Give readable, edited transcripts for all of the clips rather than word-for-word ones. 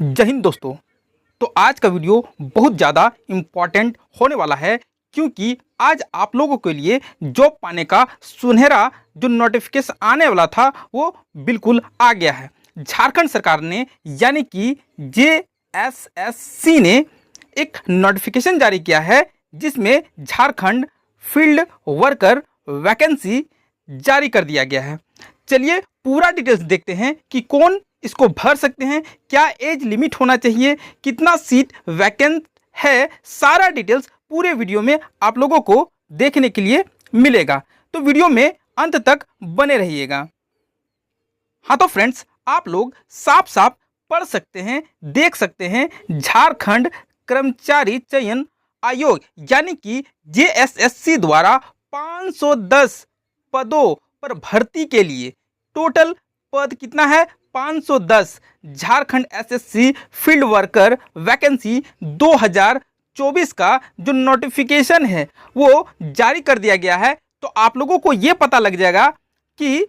जय हिंद दोस्तों। तो आज का वीडियो बहुत ज़्यादा इम्पॉर्टेंट होने वाला है, क्योंकि आज आप लोगों के लिए जॉब पाने का सुनहरा जो नोटिफिकेशन आने वाला था वो बिल्कुल आ गया है। झारखंड सरकार ने यानी कि JSSC ने एक नोटिफिकेशन जारी किया है, जिसमें झारखंड फील्ड वर्कर वैकेंसी जारी कर दिया गया है। चलिए पूरा डिटेल्स देखते हैं कि कौन इसको भर सकते हैं, क्या एज लिमिट होना चाहिए, कितना सीट वैकेंट है। सारा डिटेल्स पूरे वीडियो में आप लोगों को देखने के लिए मिलेगा, तो वीडियो में अंत तक बने रहिएगा। हाँ तो फ्रेंड्स, आप लोग साफ साफ पढ़ सकते हैं, देख सकते हैं, झारखंड कर्मचारी चयन आयोग यानी कि JSSC द्वारा 510 पदों पर भर्ती के लिए टोटल पद कितना है 510। Jharkhand SSC field worker vacancy 2024 का जो नोटिफिकेशन है वो जारी कर दिया गया है। तो आप लोगों को ये पता लग जाएगा कि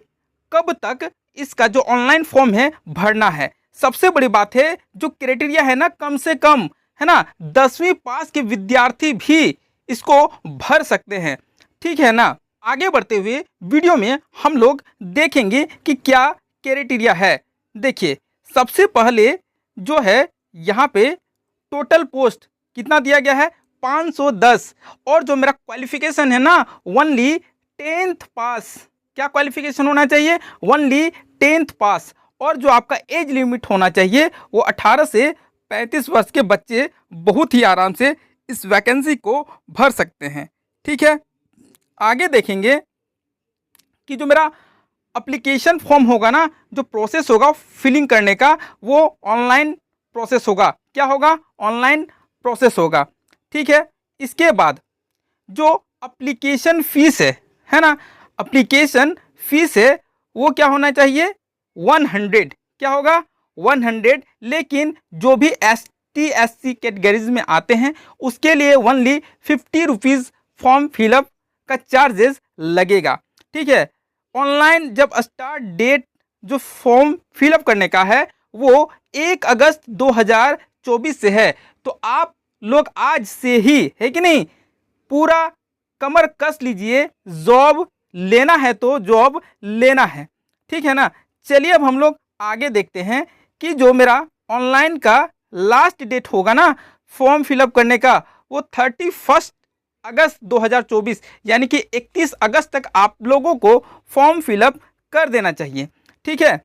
कब तक इसका जो ऑनलाइन फॉर्म है भरना है। सबसे बड़ी बात है, जो क्राइटेरिया है ना, कम से कम है ना 10वीं पास के विद्यार्थी भी इसको भर सकते हैं, ठीक है ना। आगे बढ़ते हुए वीडियो में हम लोग देखेंगे कि क्या क्राइटेरिया है। देखिए सबसे पहले जो है यहाँ पे टोटल पोस्ट कितना दिया गया है 510, और जो मेरा क्वालिफिकेशन है ना ओनली 10th पास। क्या क्वालिफिकेशन होना चाहिए? ओनली 10th पास। और जो आपका एज लिमिट होना चाहिए वो 18 से 35 वर्ष के बच्चे बहुत ही आराम से इस वैकेंसी को भर सकते हैं, ठीक है। आगे देखेंगे कि जो मेरा एप्लीकेशन फॉर्म होगा ना, जो प्रोसेस होगा फिलिंग करने का, वो ऑनलाइन प्रोसेस होगा। क्या होगा? ऑनलाइन प्रोसेस होगा, ठीक है। इसके बाद जो एप्लीकेशन फीस है ना, एप्लीकेशन फीस है वो क्या होना चाहिए 100। क्या होगा 100। लेकिन जो भी ST SC कैटेगरीज में आते हैं उसके लिए ओनली 50 रुपीज़ फॉर्म फिलअप का चार्जेस लगेगा, ठीक है। ऑनलाइन जब स्टार्ट डेट जो फॉर्म फिलअप करने का है वो 1 अगस्त 2024 से है। तो आप लोग आज से ही, है कि नहीं, पूरा कमर कस लीजिए। जॉब लेना है तो जॉब लेना है, ठीक है ना। चलिए अब हम लोग आगे देखते हैं कि जो मेरा ऑनलाइन का लास्ट डेट होगा ना फॉर्म फिलअप करने का, वो 31 अगस्त 2024 यानी कि 31 अगस्त तक आप लोगों को फॉर्म फिलअप कर देना चाहिए, ठीक है।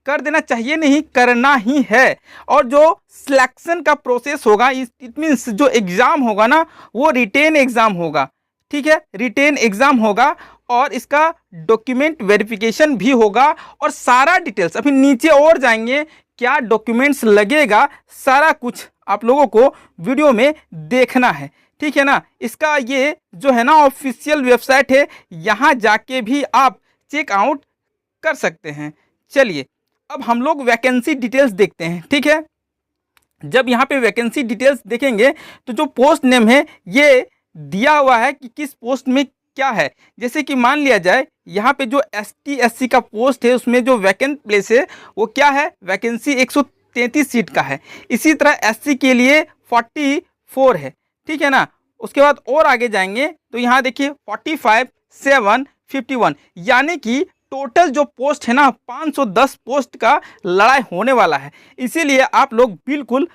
कर देना चाहिए नहीं, करना ही है। और जो सिलेक्शन का प्रोसेस होगा, इट मीन्स जो एग्ज़ाम होगा ना वो रिटेन एग्ज़ाम होगा, ठीक है। रिटेन एग्ज़ाम होगा और इसका डॉक्यूमेंट वेरिफिकेशन भी होगा। और सारा डिटेल्स अभी नीचे और जाएंगे, क्या डॉक्यूमेंट्स लगेगा, सारा कुछ आप लोगों को वीडियो में देखना है, ठीक है ना। इसका ये जो है ना ऑफिशियल वेबसाइट है, यहाँ जाके भी आप चेक आउट कर सकते हैं। चलिए अब हम लोग वैकेंसी डिटेल्स देखते हैं, ठीक है। जब यहाँ पे वैकेंसी डिटेल्स देखेंगे तो जो पोस्ट नेम है ये दिया हुआ है कि किस पोस्ट में क्या है। जैसे कि मान लिया जाए यहाँ पे जो ST SC का पोस्ट है उसमें जो वैकेंट प्लेस है वो क्या है, वैकेंसी 133 सीट का है। इसी तरह SC के लिए 44 है, ठीक है ना। उसके बाद और आगे जाएंगे तो यहाँ देखिए 45, 7, 51 यानी कि टोटल जो पोस्ट है ना 510 पोस्ट का लड़ाई होने वाला है। इसीलिए आप लोग बिल्कुल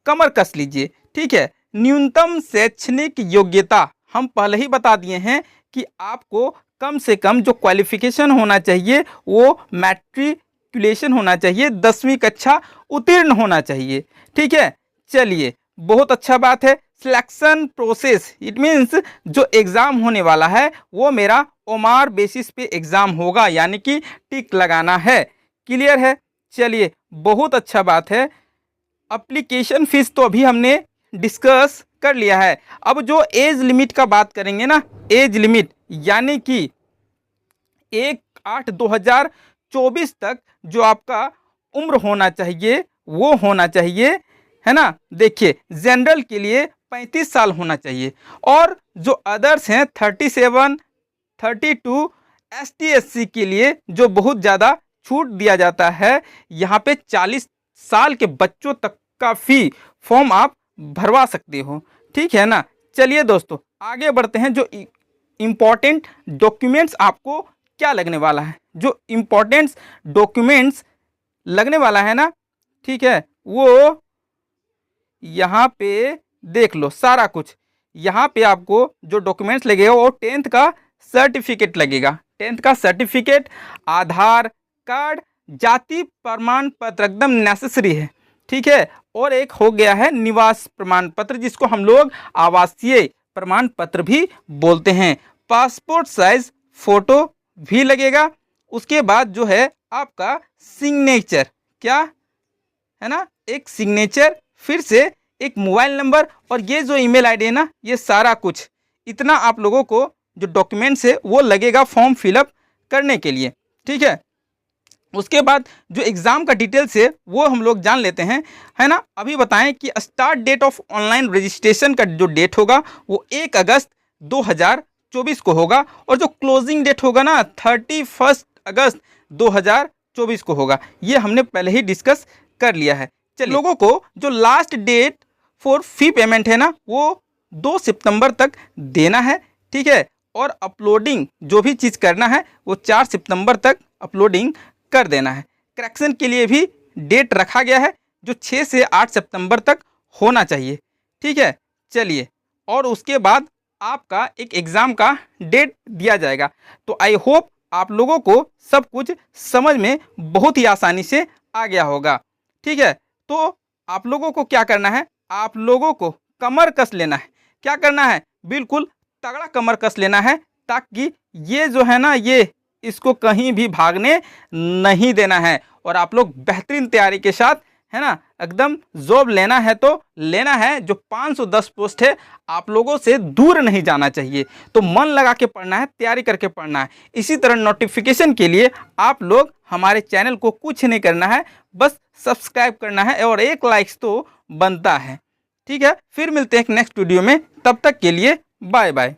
कमर कस लीजिए, ठीक है। न्यूनतम शैक्षणिक योग्यता हम पहले ही बता दिए हैं कि आपको कम से कम जो क्वालिफिकेशन होना चाहिए वो मैट्रिकुलेशन होना चाहिए, 10वीं कक्षा उत्तीर्ण होना चाहिए, ठीक है। चलिए बहुत अच्छा बात है। सिलेक्शन प्रोसेस इट मीन्स जो एग्ज़ाम होने वाला है वो मेरा ओमार बेसिस पे एग्ज़ाम होगा, यानी कि टिक लगाना है। क्लियर है? चलिए बहुत अच्छा बात है। एप्लीकेशन फ़ीस तो अभी हमने डिस्कस कर लिया है। अब जो एज लिमिट का बात करेंगे ना, एज लिमिट यानी कि 1/8/2024 तक जो आपका उम्र होना चाहिए वो होना चाहिए, है ना। देखिए जनरल के लिए 35 साल होना चाहिए, और जो अदर्स हैं 37, 32, ST SC के लिए जो बहुत ज़्यादा छूट दिया जाता है, यहाँ पे 40 साल के बच्चों तक का फी फॉर्म आप भरवा सकते हो। ठीक है ना। चलिए दोस्तों आगे बढ़ते हैं। जो इम्पोर्टेंट डॉक्यूमेंट्स आपको क्या लगने वाला है, जो इम्पोर्टेंट्स डॉक्यूमेंट्स लगने वाला है ना, ठीक है, वो यहाँ पे देख लो सारा कुछ। यहाँ पे आपको जो डॉक्यूमेंट्स लगेगा वो 10th का सर्टिफिकेट लगेगा, 10th का सर्टिफिकेट, आधार कार्ड, जाति प्रमाण पत्र एकदम नेसेसरी है। ठीक है। और एक हो गया है निवास प्रमाण पत्र, जिसको हम लोग आवासीय प्रमाण पत्र भी बोलते हैं। पासपोर्ट साइज फोटो भी लगेगा। उसके बाद जो है आपका सिग्नेचर, क्या है ना, एक सिग्नेचर, फिर से एक मोबाइल नंबर, और ये जो ईमेल आईडी है ना, ये सारा कुछ इतना आप लोगों को जो डॉक्यूमेंट्स है वो लगेगा फॉर्म फिलअप करने के लिए। ठीक है। उसके बाद जो एग्ज़ाम का डिटेल्स है वो हम लोग जान लेते हैं, है ना। अभी बताएं कि start date of online registration का जो डेट होगा वो 1 अगस्त 2024 को होगा, और जो क्लोजिंग डेट होगा ना 31 अगस्त 2024 को होगा। ये हमने पहले ही डिस्कस कर लिया है। चलिए, लोगों को जो last date for fee payment है ना वो 2 सितंबर तक देना है। ठीक है। और अपलोडिंग जो भी चीज़ करना है वो 4 सितंबर तक अपलोडिंग कर देना है। करेक्शन के लिए भी डेट रखा गया है जो 6 से 8 सितंबर तक होना चाहिए। ठीक है। चलिए, और उसके बाद आपका एक एग्ज़ाम का डेट दिया जाएगा। तो आई होप आप लोगों को सब कुछ समझ में बहुत ही आसानी से आ गया होगा। ठीक है। तो आप लोगों को क्या करना है, आप लोगों को कमर कस लेना है। क्या करना है, बिल्कुल तगड़ा कमर कस लेना है, ताकि ये जो है ना, ये इसको कहीं भी भागने नहीं देना है। और आप लोग बेहतरीन तैयारी के साथ, है ना, एकदम जॉब लेना है तो लेना है। जो 510 पोस्ट है आप लोगों से दूर नहीं जाना चाहिए। तो मन लगा के पढ़ना है, तैयारी करके पढ़ना है। इसी तरह नोटिफिकेशन के लिए आप लोग हमारे चैनल को कुछ नहीं करना है, बस सब्सक्राइब करना है, और एक लाइक्स तो बनता है। ठीक है। फिर मिलते हैं एक नेक्स्ट वीडियो में, तब तक के लिए बाय बाय।